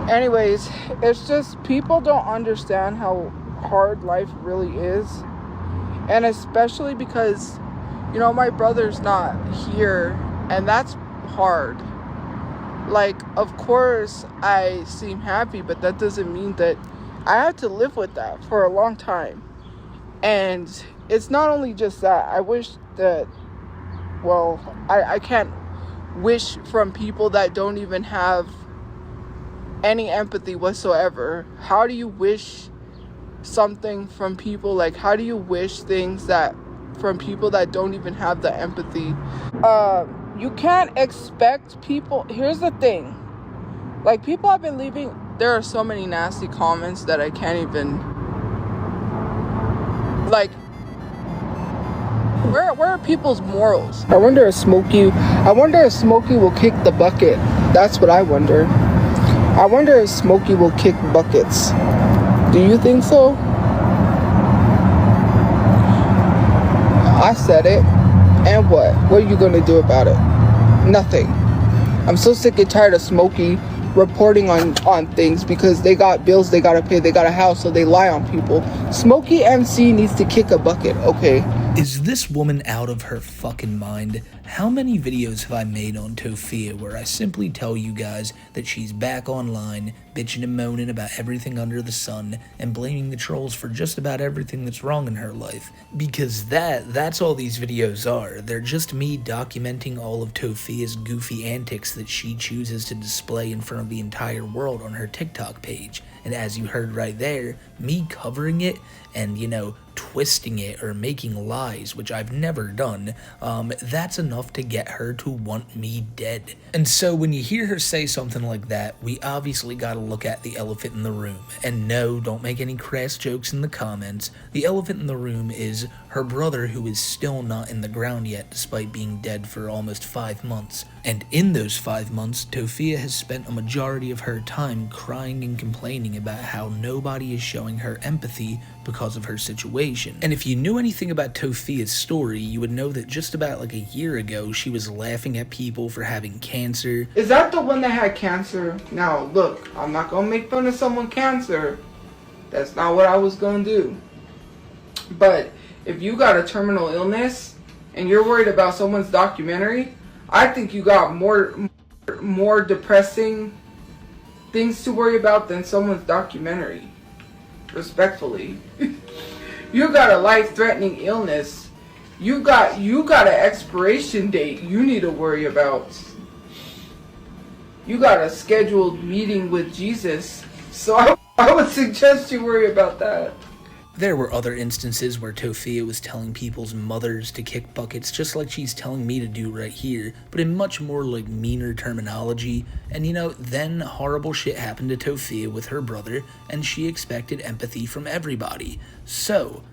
Anyways, it's just people don't understand how hard life really is. And especially because, you know, my brother's not here, and that's hard. Like, of course, I seem happy, but that doesn't mean that I have to live with that for a long time. And it's not only just that. I wish that, well, I can't wish from people that don't even have any empathy whatsoever. How do you wish something from people? Like, how do you wish things that from people that don't even have the empathy? You can't expect people. Here's the thing, like, people have been leaving, there are so many nasty comments that I can't even, like, where are people's morals? I wonder if Smokey will kick the bucket. That's what I wonder. I wonder if Smokey will kick buckets. Do you think so? I said it. And what? What are you going to do about it? Nothing. I'm so sick and tired of Smokey reporting on things because they got bills they got to pay. They got a house, so they lie on people. SmokeyMcC needs to kick a bucket, okay? Is this woman out of her fucking mind? How many videos have I made on Tophia where I simply tell you guys that she's back online, bitching and moaning about everything under the sun, and blaming the trolls for just about everything that's wrong in her life? Because that's all these videos are. They're just me documenting all of Tophia's goofy antics that she chooses to display in front of the entire world on her TikTok page. And as you heard right there, me covering it and, you know, twisting it or making lies, which I've never done, that's enough to get her to want me dead. And so when you hear her say something like that, we obviously gotta look at the elephant in the room. And no, don't make any crass jokes in the comments. The elephant in the room is her brother, who is still not in the ground yet, despite being dead for almost 5 months. And in those 5 months, Tophia has spent a majority of her time crying and complaining about how nobody is showing her empathy because of her situation. And if you knew anything about Tophia's story, you would know that just about like a year ago, she was laughing at people for having cancer. Is that the one that had cancer? Now, look, I'm not gonna make fun of someone's cancer. That's not what I was gonna do. But if you got a terminal illness and you're worried about someone's documentary, I think you got more depressing things to worry about than someone's documentary. Respectfully. You got a life-threatening illness. You got an expiration date you need to worry about. You got a scheduled meeting with Jesus. So I would suggest you worry about that. There were other instances where Tophia was telling people's mothers to kick buckets, just like she's telling me to do right here, but in much more like meaner terminology. And you know, then horrible shit happened to Tophia with her brother, and she expected empathy from everybody. So,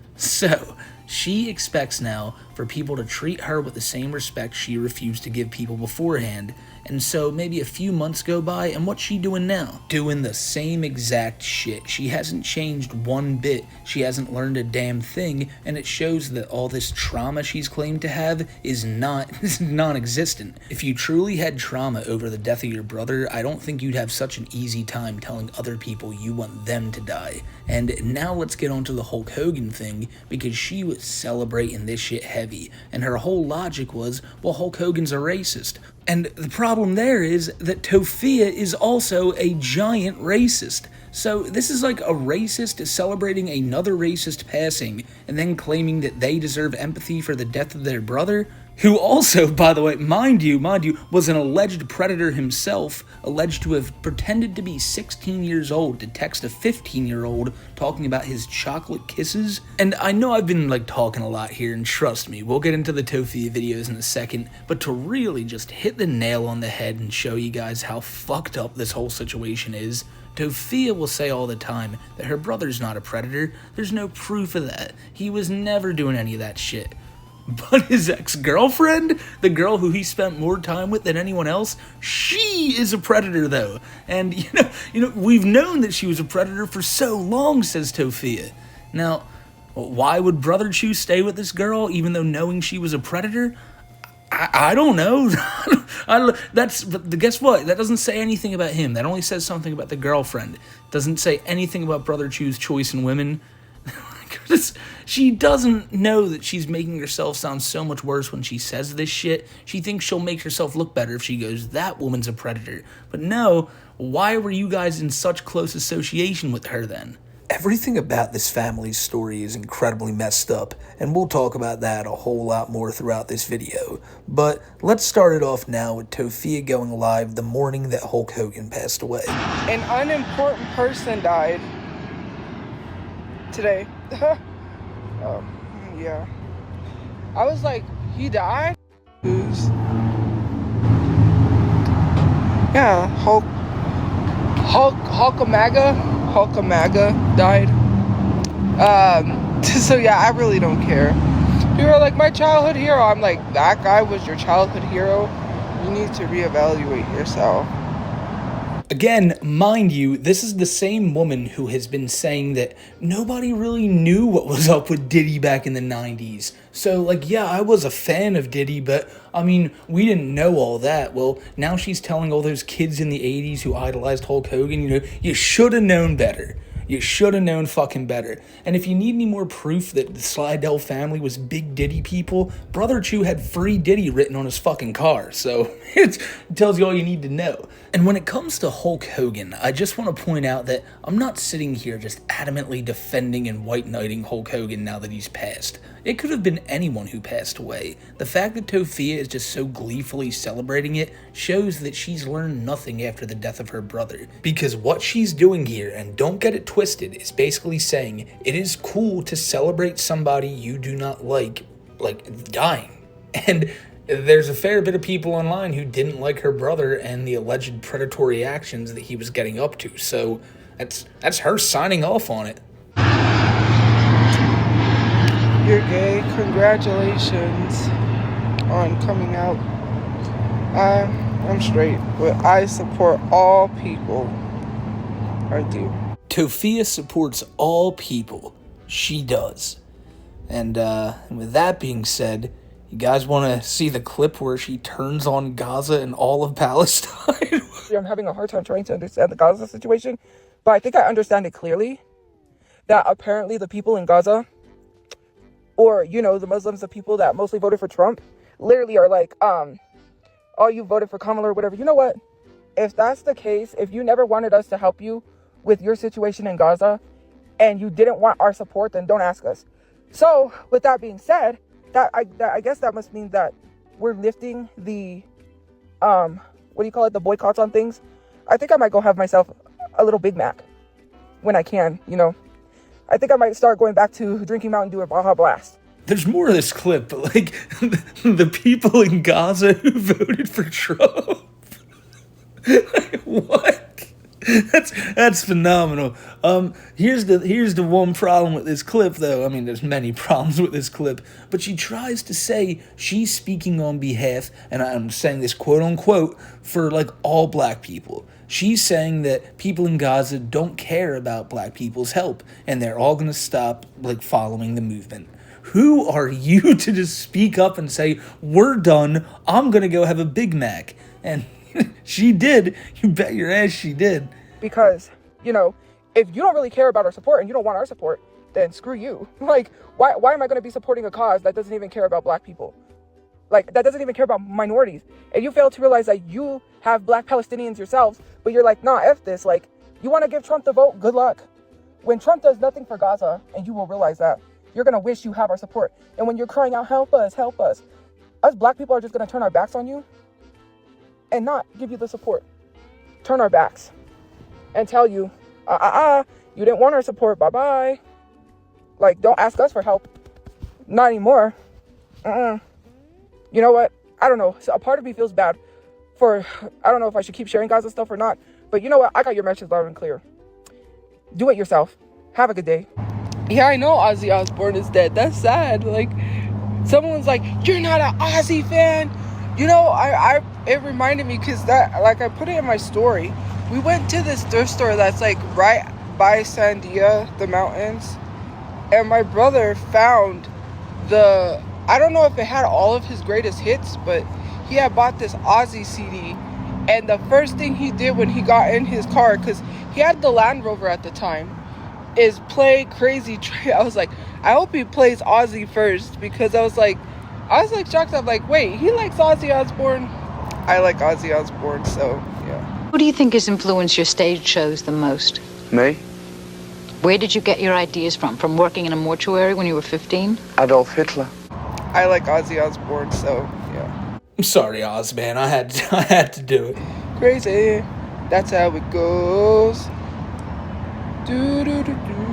she expects now for people to treat her with the same respect she refused to give people beforehand. And so maybe a few months go by, and what's she doing now? Doing the same exact shit. She hasn't changed one bit. She hasn't learned a damn thing, and it shows that all this trauma she's claimed to have is non-existent. If you truly had trauma over the death of your brother, I don't think you'd have such an easy time telling other people you want them to die. And now let's get on to the Hulk Hogan thing, because she was celebrating this shit heavy, and her whole logic was, well, Hulk Hogan's a racist. And the problem there is that Tophia is also a giant racist. So this is like a racist celebrating another racist passing and then claiming that they deserve empathy for the death of their brother, who also, by the way, mind you, was an alleged predator himself, alleged to have pretended to be 16 years old to text a 15-year-old talking about his chocolate kisses. And I know I've been like talking a lot here, and trust me, we'll get into the Tophia videos in a second, but to really just hit the nail on the head and show you guys how fucked up this whole situation is, Tophia will say all the time that her brother's not a predator. There's no proof of that. He was never doing any of that shit. But his ex-girlfriend, the girl who he spent more time with than anyone else, she is a predator though. And you know, we've known that she was a predator for so long, says Tophia. Now, why would Brother Chu stay with this girl even though knowing she was a predator? I don't know. But guess what? That doesn't say anything about him. That only says something about the girlfriend. It doesn't say anything about Brother Chu's choice in women. She doesn't know that she's making herself sound so much worse when she says this shit. She thinks she'll make herself look better if she goes, that woman's a predator. But no, why were you guys in such close association with her then? Everything about this family's story is incredibly messed up, and we'll talk about that a whole lot more throughout this video. But let's start it off now with Tophia going live the morning that Hulk Hogan passed away. An unimportant person died today. Yeah. I was like, he died? Yeah, Hulkamaga died. So yeah, I really don't care. People are like, my childhood hero. I'm like, that guy was your childhood hero? You need to reevaluate yourself. Again, mind you, this is the same woman who has been saying that nobody really knew what was up with Diddy back in the 90s. So, like, yeah, I was a fan of Diddy, but, I mean, we didn't know all that. Well, now she's telling all those kids in the 80s who idolized Hulk Hogan, you know, you should have known better. You should have known fucking better. And if you need any more proof that the Slidell family was big Diddy people, Brother Chu had Free Diddy written on his fucking car. So it tells you all you need to know. And when it comes to Hulk Hogan, I just want to point out that I'm not sitting here just adamantly defending and white knighting Hulk Hogan now that he's passed. It could have been anyone who passed away. The fact that Tophia is just so gleefully celebrating it shows that she's learned nothing after the death of her brother. Because what she's doing here, and don't get it twisted, is basically saying it is cool to celebrate somebody you do not like dying. And there's a fair bit of people online who didn't like her brother and the alleged predatory actions that he was getting up to. So that's her signing off on it. You're gay. Congratulations on coming out. I'm straight, but I support all people. I do. Tophia supports all people. She does. And with that being said, you guys want to see the clip where she turns on Gaza and all of Palestine? I'm having a hard time trying to understand the Gaza situation, but I think I understand it clearly. That apparently the people in Gaza, or, you know, the Muslims, the people that mostly voted for Trump, literally are like, oh, you voted for Kamala or whatever. You know what? If that's the case, if you never wanted us to help you with your situation in Gaza, and you didn't want our support, then don't ask us. So, with that being said, I guess that must mean that we're lifting the, what do you call it, the boycotts on things. I think I might go have myself a little Big Mac when I can, you know. I think I might start going back to drinking Mountain Dew or Baja Blast. There's more of this clip, but, like, the people in Gaza who voted for Trump. Like, what? That's phenomenal. Here's the one problem with this clip, though. I mean, there's many problems with this clip, but she tries to say she's speaking on behalf, and I'm saying this quote unquote, for like all black people. She's saying that people in Gaza don't care about black people's help, and they're all gonna stop like following the movement. Who are you to just speak up and say, we're done, I'm gonna go have a Big Mac? And she did. You bet your ass she did. Because, you know, if you don't really care about our support and you don't want our support, then screw you. Like, why am I going to be supporting a cause that doesn't even care about black people? Like, that doesn't even care about minorities. And you fail to realize that you have black Palestinians yourselves, but you're like, nah, F this. Like, you want to give Trump the vote? Good luck. When Trump does nothing for Gaza, and you will realize that, you're going to wish you have our support. And when you're crying out, help us, us black people are just going to turn our backs on you and not give you the support. Turn our backs and tell you, you didn't want our support, bye-bye. Like, don't ask us for help. Not anymore. You know what? I don't know. So a part of me feels bad for, I don't know if I should keep sharing Gaza stuff or not, but you know what? I got your message loud and clear. Do it yourself. Have a good day. Yeah, I know Ozzy Osbourne is dead. That's sad. Like, someone's like, you're not an Ozzy fan. You know, it reminded me, because that, like, I put it in my story. We went to this thrift store that's like right by Sandia, the mountains, and my brother found the I don't know if it had all of his greatest hits, but he had bought this Ozzy CD, and the first thing he did when he got in his car, because he had the Land Rover at the time, is play Crazy Train. I was like, I hope he plays Ozzy first, because I was like shocked. I'm like, wait, he likes Ozzy Osbourne? I like Ozzy Osbourne, so yeah. Who do you think has influenced your stage shows the most? Me? Where did you get your ideas from? From working in a mortuary when you were 15? Adolf Hitler. I like Ozzy Osbourne, so yeah. I'm sorry, Oz, man. I had to do it. Crazy, that's how it goes. Do do do do do.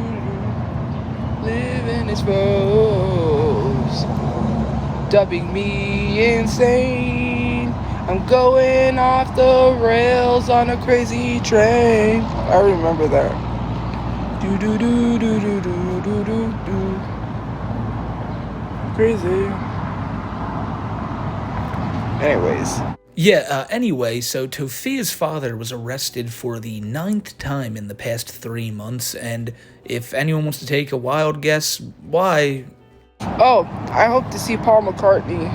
Living is rose, dubbing me insane. I'm going off the rails on a crazy train. I remember that. Do do do do do do do do do. Crazy. Anyways. Yeah, anyway, so Tophia's father was arrested for the 9th time in the past 3 months, and if anyone wants to take a wild guess why... Oh, I hope to see Paul McCartney.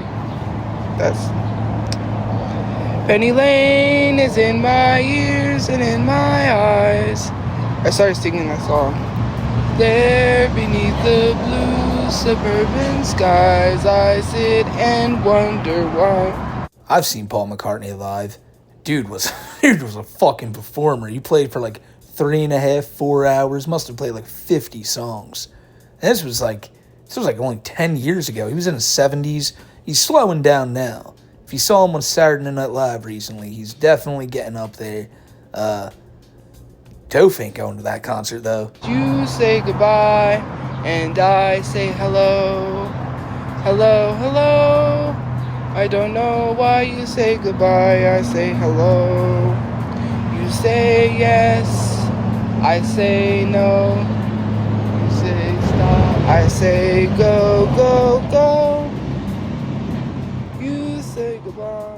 That's... Penny Lane is in my ears and in my eyes. I started singing that song. There beneath the blue suburban skies, I sit and wonder why. I've seen Paul McCartney live. Dude was a fucking performer. He played for like 3.5, 4 hours. Must have played like 50 songs. And this was like only 10 years ago. He was in his 70s. He's slowing down now. If you saw him on Saturday Night Live recently, he's definitely getting up there. Toph ain't going to that concert though. You say goodbye, and I say hello. Hello, hello. I don't know why you say goodbye, I say hello. You say yes, I say no. You say stop, I say go, go, go. You say goodbye.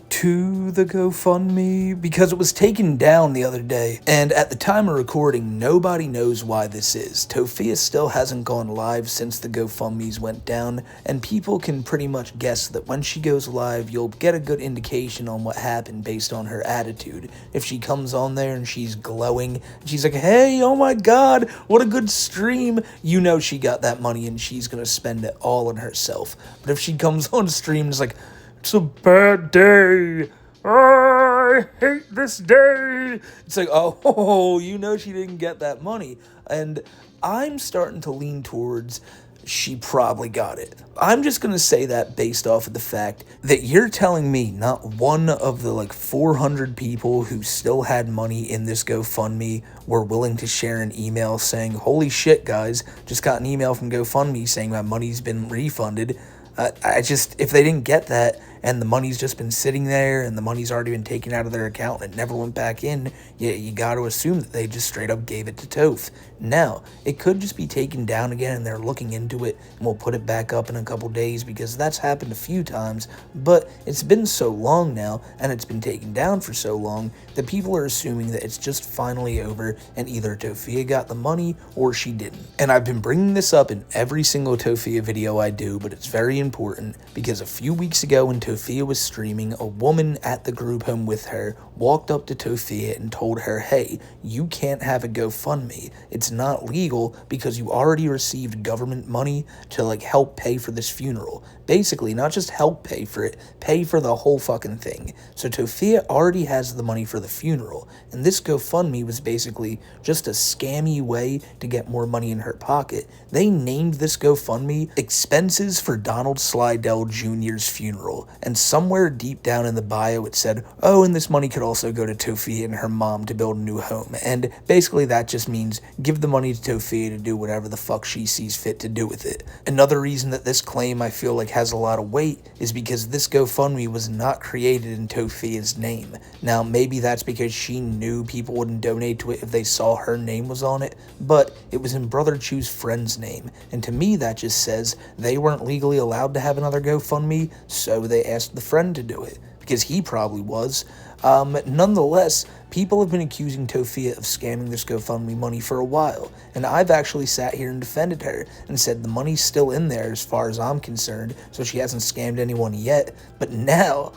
To the GoFundMe, because it was taken down the other day, and at the time of recording, nobody knows why this is. Tophia still hasn't gone live since the GoFundMes went down, and people can pretty much guess that when she goes live, you'll get a good indication on what happened based on her attitude. If she comes on there and she's glowing, and she's like, hey, oh my god, what a good stream, you know she got that money and she's gonna spend it all on herself. But if she comes on stream and is like, it's a bad day. I hate this day. It's like, oh, you know she didn't get that money. And I'm starting to lean towards she probably got it. I'm just going to say that based off of the fact that you're telling me not one of the like 400 people who still had money in this GoFundMe were willing to share an email saying, holy shit, guys, just got an email from GoFundMe saying my money's been refunded. If they didn't get that, and the money's just been sitting there, and the money's already been taken out of their account, and it never went back in, you got to assume that they just straight up gave it to Toph. Now, it could just be taken down again, and they're looking into it, and we'll put it back up in a couple days, because that's happened a few times, but it's been so long now, and it's been taken down for so long, that people are assuming that it's just finally over, and either Tophia got the money, or she didn't. And I've been bringing this up in every single Tophia video I do, but it's very important, because a few weeks ago when Tophia was streaming, a woman at the group home with her walked up to Tophia and told her, hey, you can't have a GoFundMe. It's not legal because you already received government money to like help pay for this funeral. Basically, not just help pay for it, pay for the whole fucking thing. So Tophia already has the money for the funeral, and this GoFundMe was basically just a scammy way to get more money in her pocket. They named this GoFundMe Expenses for Donald Slidell Jr.'s Funeral, and somewhere deep down in the bio it said, oh, and this money could also go to Tophia and her mom to build a new home. And basically that just means give the money to Tophia to do whatever the fuck she sees fit to do with it. Another reason that this claim I feel like has a lot of weight is because this GoFundMe was not created in Tophia's name. Now maybe that's because she knew people wouldn't donate to it if they saw her name was on it, but it was in Brother Chu's friend's name, and to me that just says they weren't legally allowed to have another GoFundMe, so they asked the friend to do it, because he probably was. Nonetheless, People have been accusing Tophia of scamming this GoFundMe money for a while, and I've actually sat here and defended her and said the money's still in there as far as I'm concerned, so she hasn't scammed anyone yet. But now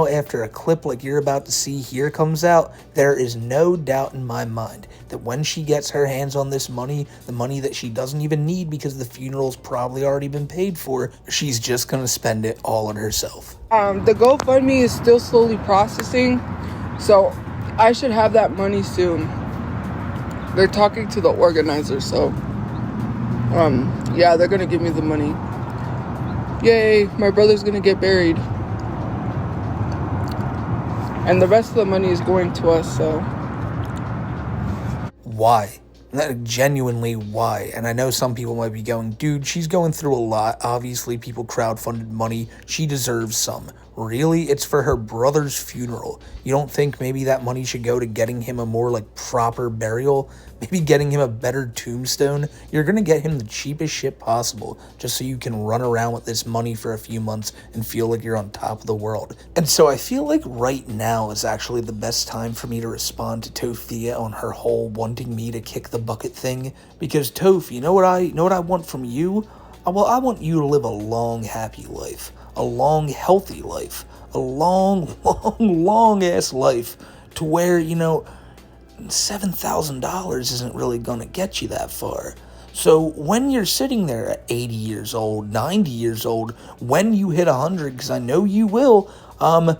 after a clip like you're about to see here comes out, there is no doubt in my mind that when she gets her hands on this money, the money that she doesn't even need because the funeral's probably already been paid for, she's just gonna spend it all on herself. The GoFundMe is still slowly processing, so I should have that money soon. They're talking to the organizer, so yeah, they're gonna give me the money. Yay, my brother's gonna get buried. And the rest of the money is going to us, so. Why? Genuinely, why? And I know some people might be going, dude, she's going through a lot. Obviously, people crowdfunded money. She deserves some. Really? It's for her brother's funeral. You don't think maybe that money should go to getting him a more, proper burial? Maybe getting him a better tombstone? You're gonna get him the cheapest shit possible, just so you can run around with this money for a few months and feel like you're on top of the world. And so I feel like right now is actually the best time for me to respond to Tophia on her whole wanting me to kick the bucket thing. Because Toph, you know what I want from you? Well, I want you to live a long, happy life. A long, healthy life. A long ass life to where, $7,000 isn't really gonna get you that far. So when you're sitting there at 80 years old, 90 years old, when you hit 100, because I know you will, hope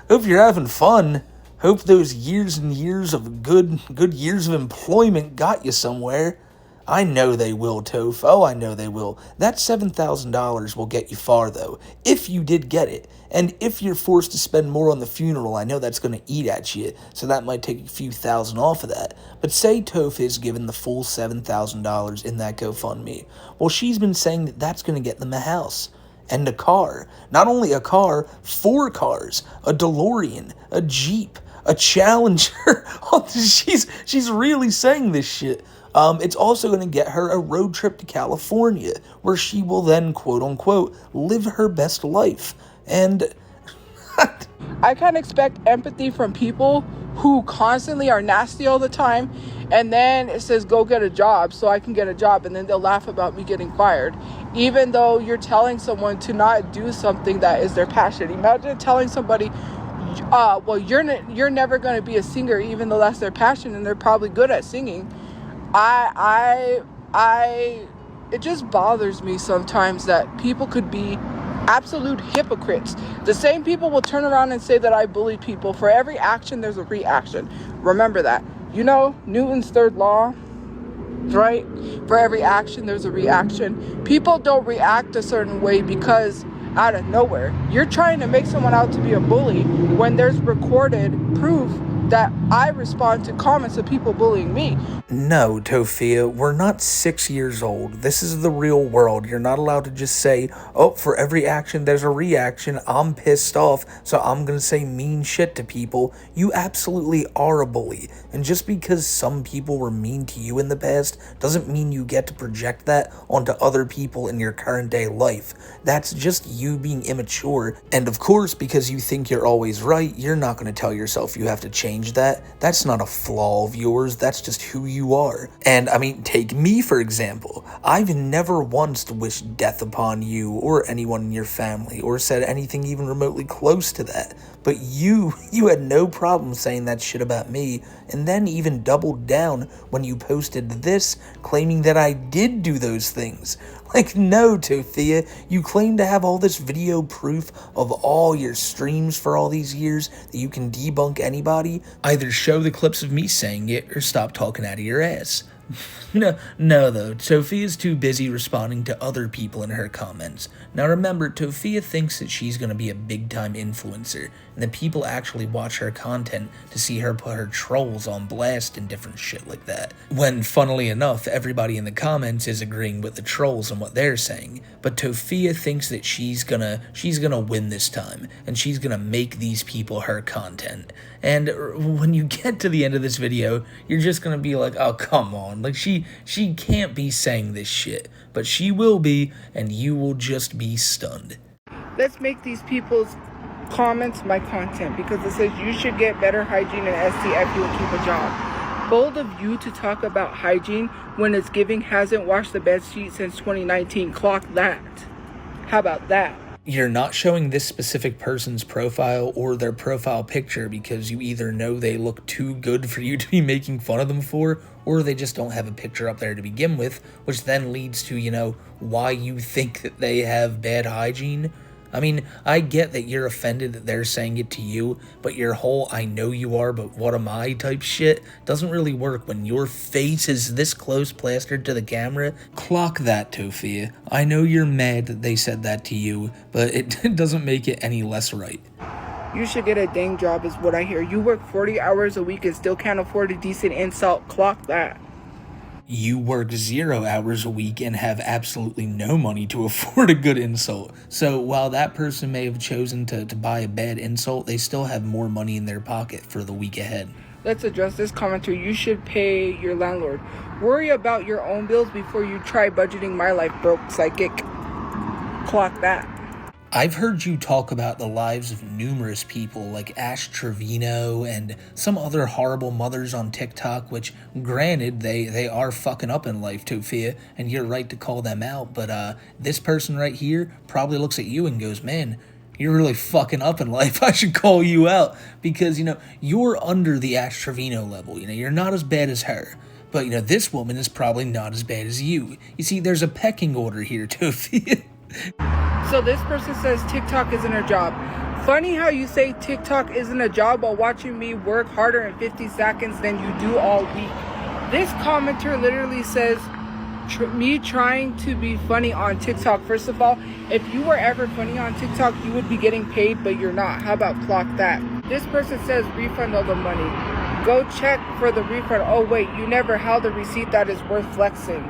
you're having fun. Hope those years and years of good years of employment got you somewhere. I know they will, Toph. Oh, I know they will. That $7,000 will get you far, though, if you did get it. And if you're forced to spend more on the funeral, I know that's going to eat at you, so that might take a few thousand off of that. But say Toph is given the full $7,000 in that GoFundMe. Well, she's been saying that that's going to get them a house. And a car. Not only a car, 4 cars. A DeLorean. A Jeep. A Challenger. She's really saying this shit. It's also going to get her a road trip to California, where she will then, quote-unquote, live her best life. And I can't expect empathy from people who constantly are nasty all the time, and then it says, go get a job so I can get a job, and then they'll laugh about me getting fired, even though you're telling someone to not do something that is their passion. Imagine telling somebody, well, you're never going to be a singer, even though that's their passion, and they're probably good at singing. It just bothers me sometimes that people could be absolute hypocrites. The same people will turn around and say that I bully people. For every action, there's a reaction. Remember that. You know, Newton's third law, right? For every action, there's a reaction. People don't react a certain way because out of nowhere. You're trying to make someone out to be a bully when there's recorded proof that I respond to comments of people bullying me. No, Tophia, we're not 6 years old. This is the real world. You're not allowed to just say, oh, for every action there's a reaction. I'm pissed off, so I'm gonna say mean shit to people. You absolutely are a bully. And just because some people were mean to you in the past doesn't mean you get to project that onto other people in your current day life. That's just you being immature. And of course, because you think you're always right, you're not gonna tell yourself you have to change that. That's not a flaw of yours. That's just who you are. And I mean, take me for example. I've never once wished death upon you or anyone in your family or said anything even remotely close to that. But you had no problem saying that shit about me, and then even doubled down when you posted this, claiming that I did do those things. Like, no, Tophia, you claim to have all this video proof of all your streams for all these years that you can debunk anybody. Either show the clips of me saying it or stop talking out of your ass. No, though. Tophia's too busy responding to other people in her comments. Now remember, Tophia thinks that she's going to be a big-time influencer, and that people actually watch her content to see her put her trolls on blast and different shit like that. When, funnily enough, everybody in the comments is agreeing with the trolls and what they're saying. But Tophia thinks that she's gonna win this time, and she's gonna make these people her content. And when you get to the end of this video, you're just gonna be like, oh, come on. Like, she can't be saying this shit. But she will be, and you will just be stunned. Let's make these people's comments my content because it says you should get better hygiene and STFU and keep a job. Bold of you to talk about hygiene when it's giving hasn't washed the bed sheet since 2019. Clock that. How about that? You're not showing this specific person's profile or their profile picture because you either know they look too good for you to be making fun of them for, or they just don't have a picture up there to begin with, which then leads to, you know, why you think that they have bad hygiene. I mean, I get that you're offended that they're saying it to you, but your whole I know you are, but what am I type shit doesn't really work when your face is this close plastered to the camera. Clock that, Tophia. I know you're mad that they said that to you, but it doesn't make it any less right. You should get a dang job is what I hear. You work 40 hours a week and still can't afford a decent insult. Clock that. You work 0 hours a week and have absolutely no money to afford a good insult. So while that person may have chosen to buy a bad insult, they still have more money in their pocket for the week ahead. Let's address this commenter. You should pay your landlord. Worry about your own bills before you try budgeting my life, broke psychic. Clock that. I've heard you talk about the lives of numerous people like Ash Trevino and some other horrible mothers on TikTok, which granted, they are fucking up in life, Tophia, and you're right to call them out, but this person right here probably looks at you and goes, man, you're really fucking up in life. I should call you out because, you know, you're under the Ash Trevino level. You know, you're not as bad as her. But, you know, this woman is probably not as bad as you. You see, there's a pecking order here, Tophia. So this person says TikTok isn't a job. Funny how you say TikTok isn't a job while watching me work harder in 50 seconds than you do all week. This commenter literally says me trying to be funny on TikTok. First of all, if you were ever funny on TikTok, you would be getting paid, but you're not. How about clock that? This person says refund all the money. Go check for the refund. Oh wait, you never held a receipt that is worth flexing.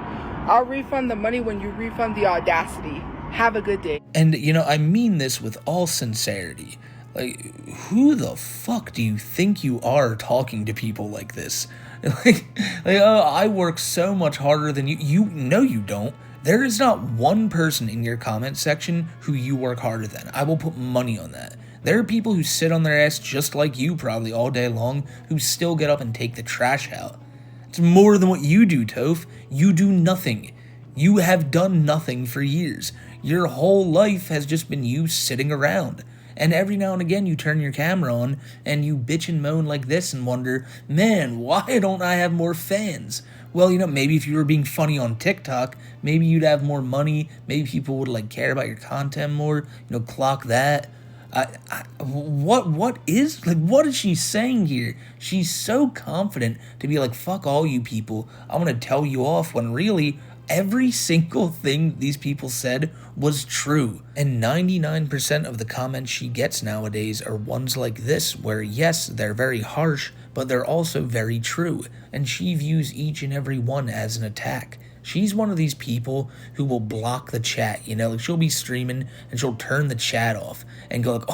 I'll refund the money when you refund the audacity. Have a good day. And, you know, I mean this with all sincerity. Like, who the fuck do you think you are talking to people like this? Like, oh, I work so much harder than you. You know you don't. There is not one person in your comment section who you work harder than. I will put money on that. There are people who sit on their ass just like you probably all day long who still get up and take the trash out. It's more than what you do, Toph. You do nothing. You have done nothing for years. Your whole life has just been you sitting around. And every now and again you turn your camera on and you bitch and moan like this and wonder, man, why don't I have more fans? Well, you know, maybe if you were being funny on TikTok, maybe you'd have more money. Maybe people would like care about your content more. You know, clock that. What is she saying here? She's so confident to be like, fuck all you people. I'm gonna tell you off when really every single thing these people said was true. And 99% of the comments she gets nowadays are ones like this, where yes, they're very harsh, but they're also very true. And she views each and every one as an attack. She's one of these people who will block the chat, you know, like she'll be streaming and she'll turn the chat off and go like,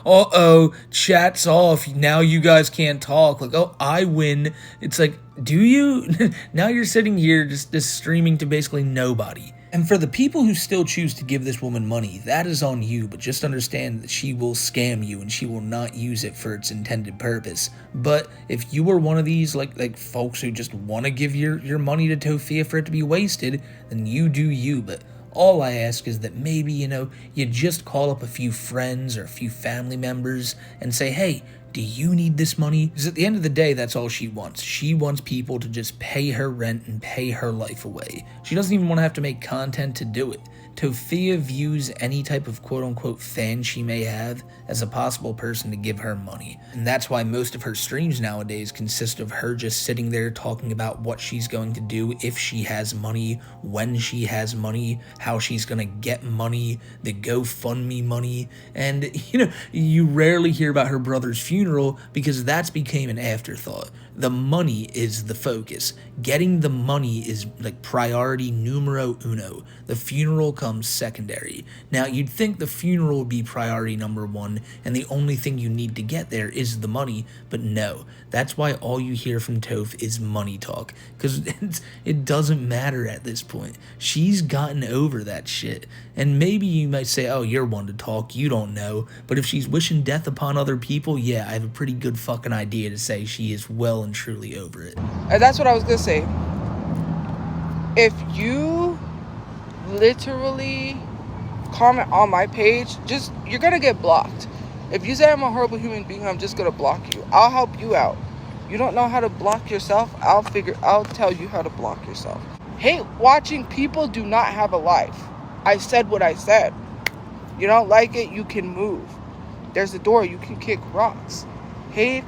oh, chat's off, now you guys can't talk, like, oh, I win. It's like, do you? Now you're sitting here just streaming to basically nobody. And for the people who still choose to give this woman money, that is on you, but just understand that she will scam you and she will not use it for its intended purpose. But if you were one of these like folks who just want to give your money to Tophia for it to be wasted, then you do you. But all I ask is that maybe, you know, you just call up a few friends or a few family members and say, hey, do you need this money? Because at the end of the day, that's all she wants. She wants people to just pay her rent and pay her life away. She doesn't even want to have to make content to do it. Tophia views any type of quote-unquote fan she may have as a possible person to give her money. And that's why most of her streams nowadays consist of her just sitting there talking about what she's going to do if she has money, when she has money, how she's going to get money, the GoFundMe money. And, you know, you rarely hear about her brother's funeral funeral because that's became an afterthought. The money is the focus. Getting the money is like priority numero uno. The funeral comes secondary. Now, you'd think the funeral would be priority number one, and the only thing you need to get there is the money, but no. That's why all you hear from Toph is money talk, because it doesn't matter at this point. She's gotten over that shit. And maybe you might say, oh, you're one to talk, you don't know. But if she's wishing death upon other people, yeah, I have a pretty good fucking idea to say she is well and truly over it. And that's what I was gonna say. If you literally comment on my page, you're gonna get blocked. If you say I'm a horrible human being, I'm just gonna block you. I'll help you out. You don't know how to block yourself, I'll tell you how to block yourself. Hate watching people do not have a life. I said what I said. You don't like it, you can move. There's a door, you can kick rocks. Hate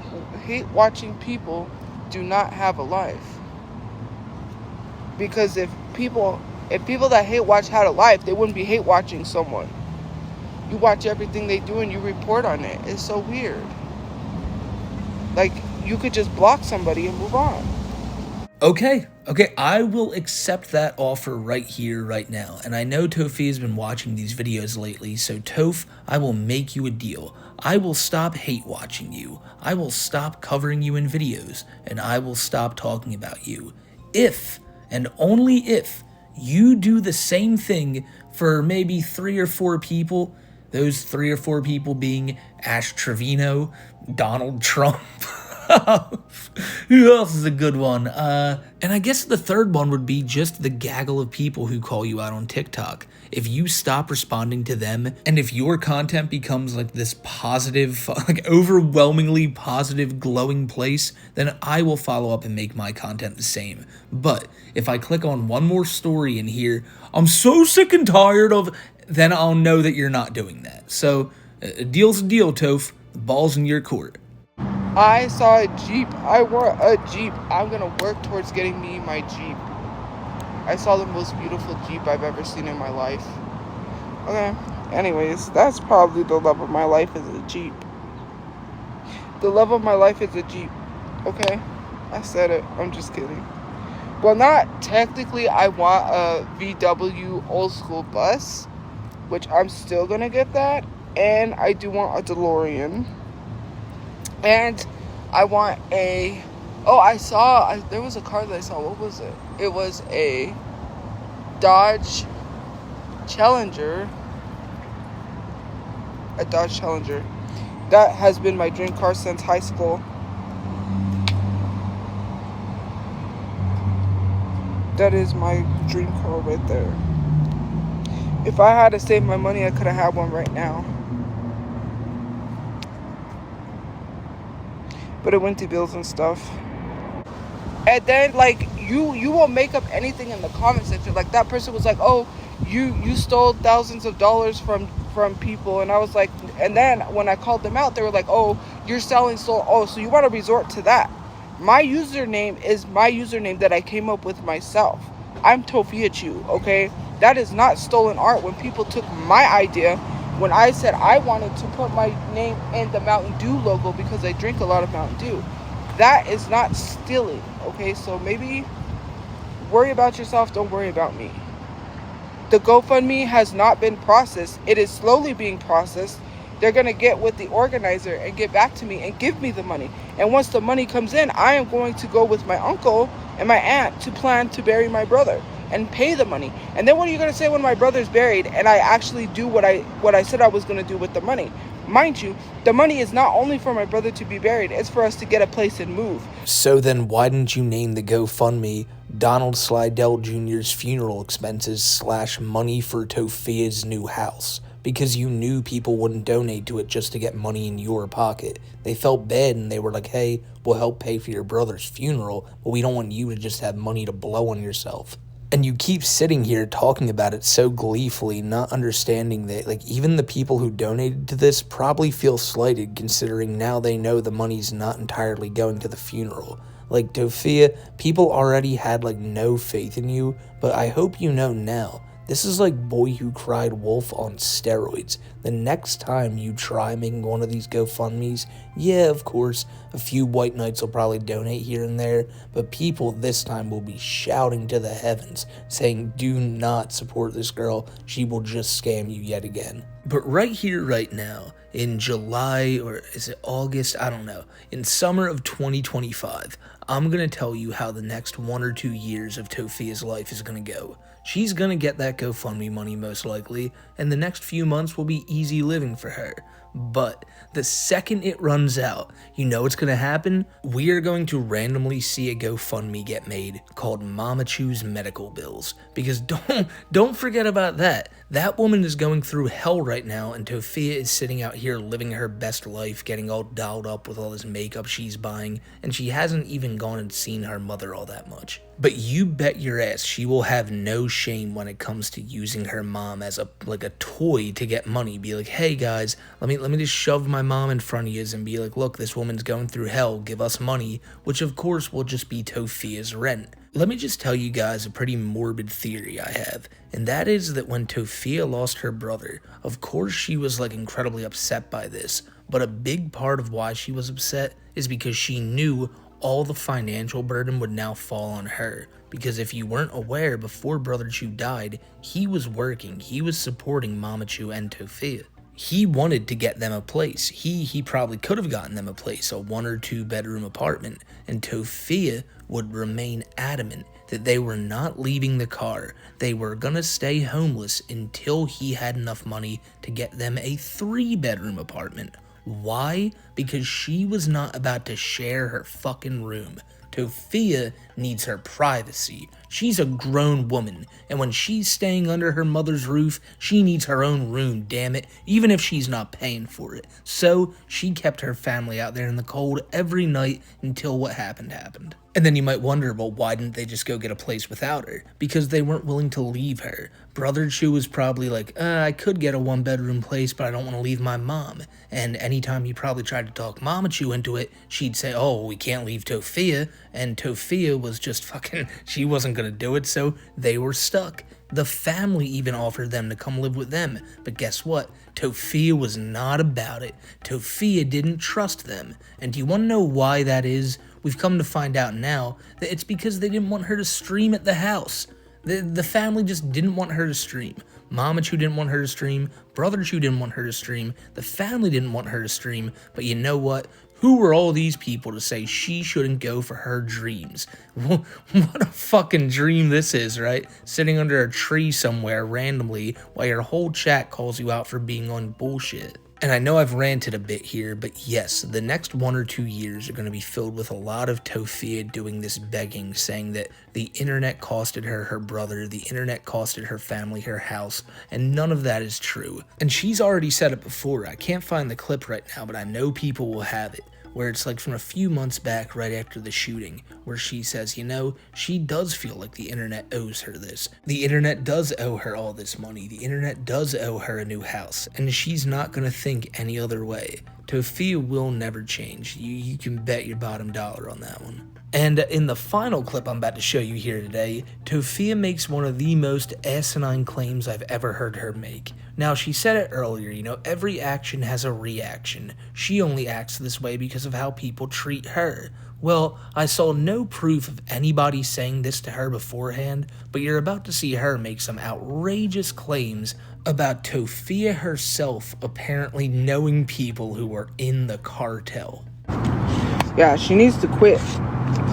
watching people do not have a life. Because if people that hate watch had a life, they wouldn't be hate watching someone. You watch everything they do and you report on it. It's so weird. Like, you could just block somebody and move on. Okay, I will accept that offer right here, right now. And I know Tophia has been watching these videos lately, so Toph, I will make you a deal. I will stop hate watching you. I will stop covering you in videos, and I will stop talking about you. If, and only if, you do the same thing for maybe 3 or 4 people, those 3 or 4 people being Ash Trevino, Donald Trump. Who else is a good one? And I guess the third one would be just the gaggle of people who call you out on TikTok. If you stop responding to them, and if your content becomes like this positive, like overwhelmingly positive, glowing place, then I will follow up and make my content the same. But if I click on one more story in here, I'm so sick and tired of, then I'll know that you're not doing that. So, a deal's a deal, Toph. The ball's in your court. I saw a Jeep. I want a Jeep. I'm gonna work towards getting me my Jeep. I saw the most beautiful Jeep I've ever seen in my life. Okay, anyways, that's probably the love of my life is a Jeep. The love of my life is a Jeep. Okay, I said it. I'm just kidding. Well, not technically. I want a VW old school bus, which I'm still gonna get that. And I do want a DeLorean. And I want a... Oh, there was a car that I saw. What was it? It was a Dodge Challenger. A Dodge Challenger. That has been my dream car since high school. That is my dream car right there. If I had to save my money, I could have had one right now. But it went to bills and stuff. And then, like, you will make up anything in the comment section. Like, that person was like, oh, you stole thousands of dollars from people. And I was like, and then when I called them out, they were like, oh, you're selling stolen. Oh, so you want to resort to that. My username is my username that I came up with myself. I'm Tophiachu, okay? That is not stolen art. When people took my idea, when I said I wanted to put my name in the Mountain Dew logo because I drink a lot of Mountain Dew, that is not stealing, okay? So maybe worry about yourself, don't worry about me. The GoFundMe has not been processed. It is slowly being processed. They're going to get with the organizer and get back to me and give me the money. And once the money comes in, I am going to go with my uncle and my aunt to plan to bury my brother and pay the money. And then what are you going to say when my brother's buried and I actually do what I said I was going to do with the money? Mind you, the money is not only for my brother to be buried, it's for us to get a place and move. So then why didn't you name the GoFundMe Donald Slidell Jr.'s funeral expenses / money for Tophia's new house? Because you knew people wouldn't donate to it just to get money in your pocket. They felt bad and they were like, hey, we'll help pay for your brother's funeral, but we don't want you to just have money to blow on yourself. And you keep sitting here talking about it so gleefully, not understanding that, like, even the people who donated to this probably feel slighted considering now they know the money's not entirely going to the funeral. Like, Tophia, people already had, like, no faith in you, but I hope you know now This is like Boy Who Cried Wolf on steroids. The next time you try making one of these GoFundMes, yeah, of course, a few white knights will probably donate here and there, but people this time will be shouting to the heavens, saying, do not support this girl, she will just scam you yet again. But right here, right now, in July, or is it August, I don't know, in summer of 2025, I'm going to tell you how the next 1 or 2 years of Tophia's life is going to go. She's going to get that GoFundMe money most likely, and the next few months will be easy living for her. But the second it runs out, you know what's going to happen? We are going to randomly see a GoFundMe get made called Mamachu's Medical Bills. Because don't forget about that. That woman is going through hell right now, and Tophia is sitting out here living her best life, getting all dolled up with all this makeup she's buying, and she hasn't even gone and seen her mother all that much. But you bet your ass she will have no shame when it comes to using her mom as a toy to get money. Be like, hey guys, let me just shove my mom in front of you and be like, look, this woman's going through hell, give us money, which of course will just be Tophia's rent. Let me just tell you guys a pretty morbid theory I have, and that is that when Tophia lost her brother, of course she was incredibly upset by this, but a big part of why she was upset is because she knew all the financial burden would now fall on her. Because if you weren't aware, before Brother Chu died, he was working, he was supporting Mama Chu and Tophia. He wanted to get them a place. He probably could have gotten them a place, a 1 or 2 bedroom apartment, and Tophia would remain adamant that they were not leaving the car. They were gonna stay homeless until he had enough money to get them a 3 bedroom apartment. Why? Because she was not about to share her fucking room. Tophia needs her privacy. She's a grown woman, and when she's staying under her mother's roof, she needs her own room, damn it, even if she's not paying for it. So, she kept her family out there in the cold every night until what happened happened. And then you might wonder, well, why didn't they just go get a place without her? Because they weren't willing to leave her. Brother Chu was probably like, I could get a 1-bedroom place, but I don't want to leave my mom. And anytime he probably tried to talk Mama Chu into it, she'd say, oh, we can't leave Tophia. And Tophia was just she wasn't going to do it, so they were stuck. The family even offered them to come live with them, but guess what? Tophia was not about it. Tophia didn't trust them. And do you want to know why that is? We've come to find out now that it's because they didn't want her to stream at the house. The family just didn't want her to stream. Mama Chu didn't want her to stream. Brother Chu didn't want her to stream. The family didn't want her to stream. But you know what? Who were all these people to say she shouldn't go for her dreams? What a fucking dream this is, right? Sitting under a tree somewhere randomly while your whole chat calls you out for being on bullshit. And I know I've ranted a bit here, but yes, the next 1 or 2 years are going to be filled with a lot of Tophia doing this begging, saying that the internet costed her her brother, the internet costed her family her house, and none of that is true. And she's already said it before. I can't find the clip right now, but I know people will have it, where it's from a few months back right after the shooting, where she says, she does feel like the internet owes her this. The internet does owe her all this money. The internet does owe her a new house, and she's not gonna think any other way. Tophia will never change. You can bet your bottom dollar on that one. And in the final clip I'm about to show you here today, Tophia makes one of the most asinine claims I've ever heard her make. Now, she said it earlier, every action has a reaction. She only acts this way because of how people treat her. Well, I saw no proof of anybody saying this to her beforehand, but you're about to see her make some outrageous claims about Tophia herself apparently knowing people who were in the cartel. Yeah, she needs to quit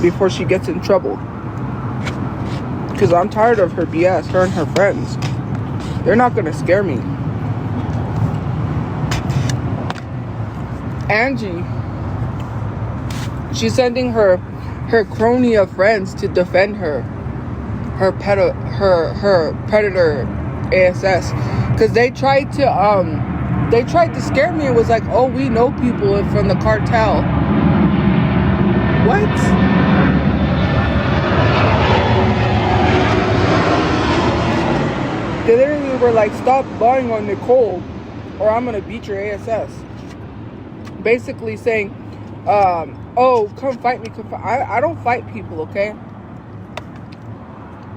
before she gets in trouble. Because I'm tired of her BS, her and her friends. They're not going to scare me. Angie, she's sending her crony of friends to defend her predator ASS, because they tried to scare me. It was like, oh, we know people from the cartel. What? They literally were like, stop lying on Nicole or I'm gonna beat your ASS. Basically saying, oh, come fight me. I don't fight people, okay?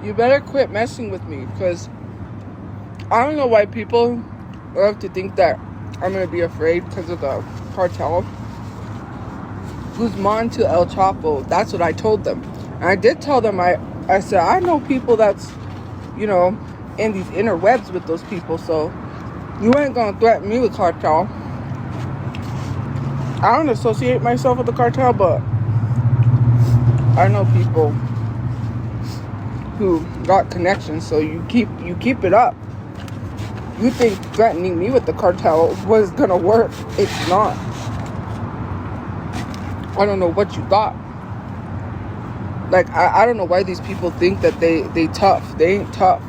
You better quit messing with me, because I don't know why people love to think that I'm going to be afraid because of the cartel. Guzman to El Chapo. That's what I told them. And I did tell them, I said, I know people that's, you know, in these interwebs with those people. So you ain't going to threaten me with cartel. I don't associate myself with the cartel, but I know people who got connections. So you keep it up. You think threatening me with the cartel was gonna work? It's not. I don't know what you thought. Like, I don't know why these people think that they tough. They ain't tough.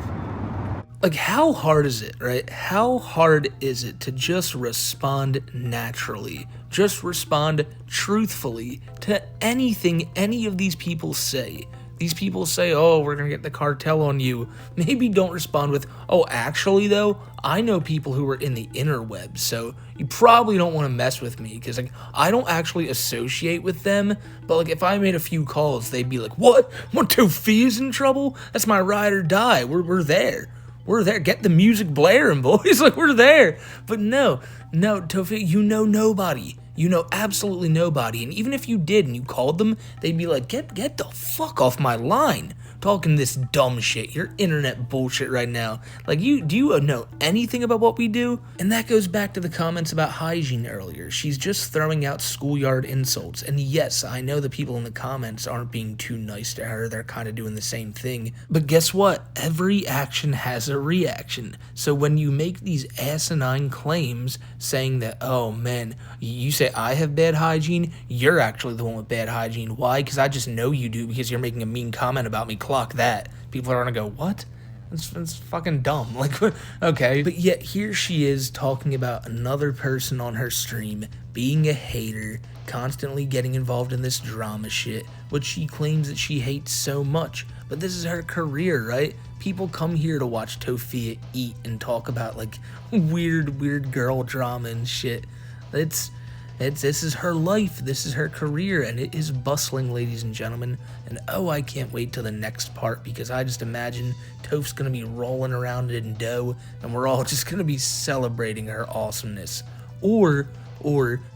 Like, how hard is it, right? How hard is it to just respond naturally? Just respond truthfully to anything any of these people say. These people say, oh, we're going to get the cartel on you. Maybe don't respond with, oh, actually, though, I know people who are in the interwebs, so you probably don't want to mess with me, because like, I don't actually associate with them, but like, if I made a few calls, they'd be like, what? Tophia's in trouble? That's my ride or die. We're there. We're there. Get the music blaring, boys. Like, we're there. But no, Tophia, you know nobody. You know absolutely nobody. And even if you did and you called them, they'd be like, get the fuck off my line. Talking this dumb shit. Your internet bullshit right now. Like, do you know anything about what we do? And that goes back to the comments about hygiene earlier. She's just throwing out schoolyard insults. And yes, I know the people in the comments aren't being too nice to her. They're kind of doing the same thing. But guess what? Every action has a reaction. So when you make these asinine claims saying that, oh man, you say I have bad hygiene, you're actually the one with bad hygiene. Why? Because I just know you do, because you're making a mean comment about me. Clock that. People are gonna go, what? That's fucking dumb. Like, okay. But yet here she is talking about another person on her stream being a hater, constantly getting involved in this drama shit, which she claims that she hates so much. But this is her career, right? People come here to watch Tophia eat and talk about like weird girl drama and shit. This is her life, this is her career, and it is bustling, ladies and gentlemen. And oh, I can't wait till the next part, because I just imagine Toph's gonna be rolling around in dough, and we're all just gonna be celebrating her awesomeness. Or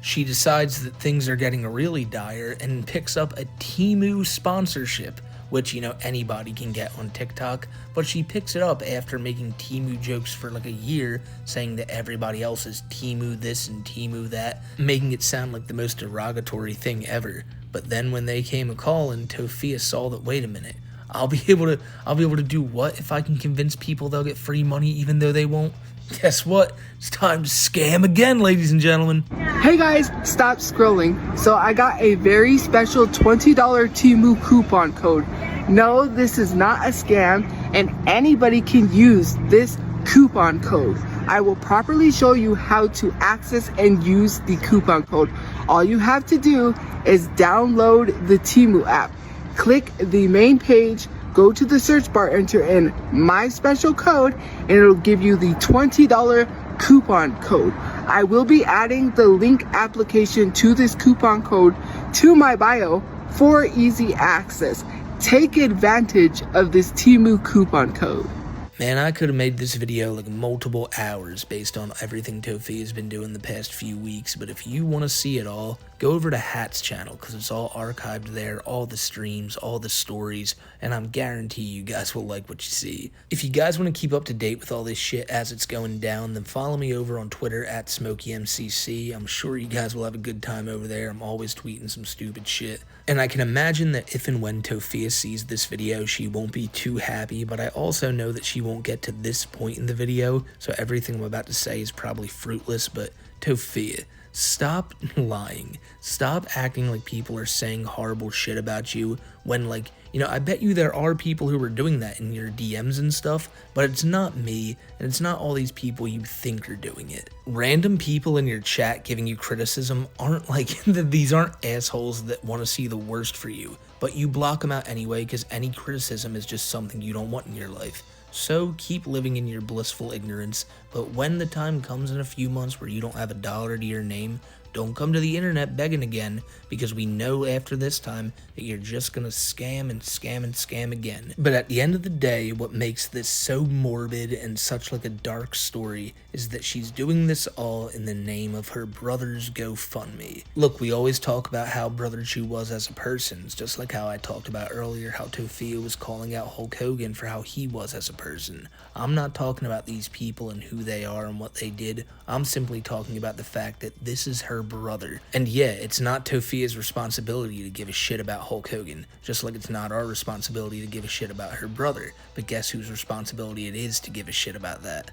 she decides that things are getting really dire and picks up a Temu sponsorship, which, you know, anybody can get on TikTok, but she picks it up after making Temu jokes for like a year, saying that everybody else is Temu this and Temu that, making it sound like the most derogatory thing ever. But then when they came a call and Tophia saw that, wait a minute, I'll be able to do what if I can convince people they'll get free money even though they won't? Guess what? It's time to scam again, ladies and gentlemen. Hey guys, stop scrolling. So I got a very special $20 Temu coupon code. No, this is not a scam, and anybody can use this coupon code. I will properly show you how to access and use the coupon code. All you have to do is download the Temu app. Click the main page, go to the search bar, enter in my special code, and it'll give you the $20 coupon code. I will be adding the link application to this coupon code to my bio for easy access. Take advantage of this Temu coupon code. Man, I could have made this video like multiple hours based on everything Tophia has been doing the past few weeks, but if you want to see it all, go over to Hat's channel, because it's all archived there, all the streams, all the stories, and I'm guarantee you guys will like what you see. If you guys want to keep up to date with all this shit as it's going down, then follow me over on Twitter at SmokeyMcC. I'm sure you guys will have a good time over there. I'm always tweeting some stupid shit. And I can imagine that if and when Tophia sees this video, she won't be too happy, but I also know that she won't get to this point in the video, so everything I'm about to say is probably fruitless. But Tophia, stop lying. Stop acting like people are saying horrible shit about you when, like, you know, I bet you there are people who are doing that in your DMs and stuff, but it's not me, and it's not all these people you think are doing it. Random people in your chat giving you criticism aren't like, these aren't assholes that want to see the worst for you, but you block them out anyway because any criticism is just something you don't want in your life. So keep living in your blissful ignorance, but when the time comes in a few months where you don't have $1 to your name, Don't come to the internet begging again, because we know after this time that you're just gonna scam and scam and scam again. But at the end of the day, what makes this so morbid and such like a dark story is that she's doing this all in the name of her brother's GoFundMe. Look, we always talk about how Brother Chu was as a person, just like how I talked about earlier how Tophia was calling out Hulk Hogan for how he was as a person. I'm not talking about these people and who they are and what they did. I'm simply talking about the fact that this is her brother. And yeah, it's not Tophia's responsibility to give a shit about Hulk Hogan, just like it's not our responsibility to give a shit about her brother. But guess whose responsibility it is to give a shit about that?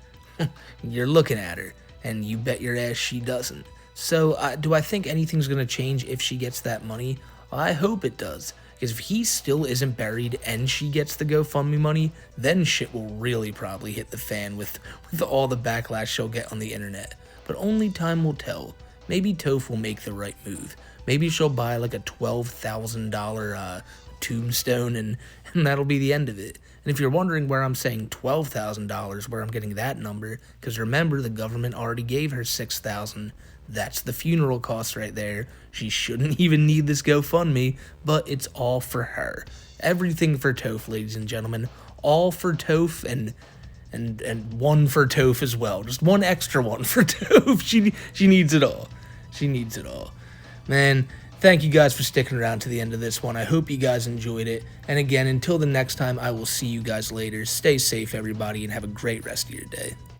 You're looking at her, and you bet your ass she doesn't. So, do I think anything's gonna change if she gets that money? I hope it does. Because if he still isn't buried and she gets the GoFundMe money, then shit will really probably hit the fan with all the backlash she'll get on the internet. But only time will tell. Maybe Toph will make the right move. Maybe she'll buy like a $12,000 tombstone and that'll be the end of it. And if you're wondering where I'm saying $12,000, where I'm getting that number, because remember the government already gave her $6,000. That's the funeral cost right there. She shouldn't even need this GoFundMe, but it's all for her. Everything for Toph, ladies and gentlemen. All for Toph and one for Toph as well. Just one extra one for Toph. She needs it all. She needs it all. Man, thank you guys for sticking around to the end of this one. I hope you guys enjoyed it. And again, until the next time, I will see you guys later. Stay safe, everybody, and have a great rest of your day.